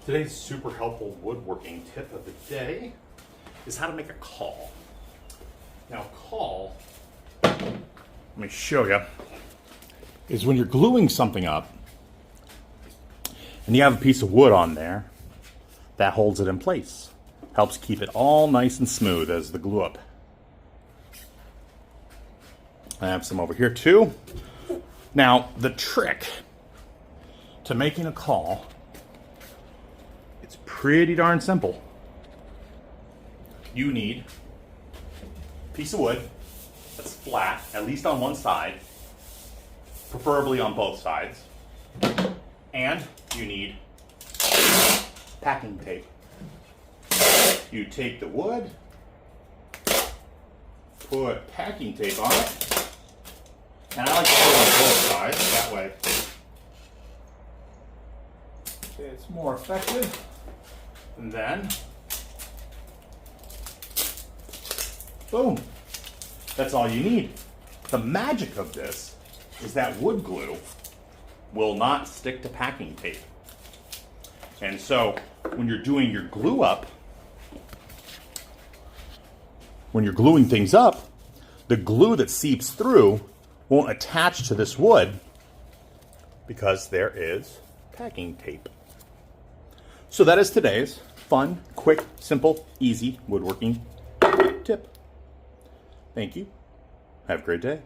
Today's super helpful woodworking tip of the day is how to make a caul. Now, caul, let me show you, is when you're gluing something up and you have a piece of wood on there that holds it in place. Helps keep it all nice and smooth as the glue up. I have some over here too. Now, the trick to making a caul, it's pretty darn simple. You need a piece of wood that's flat, at least on one side, preferably on both sides, and you need packing tape. You take the wood, put packing tape on it, and I like to put it on both sides, that way it's more effective. And then, boom, that's all you need. The magic of this is that wood glue will not stick to packing tape. And so when you're doing your glue up, when you're gluing things up, the glue that seeps through won't attach to this wood because there is packing tape. So that is today's fun, quick, simple, easy woodworking tip. Thank you. Have a great day.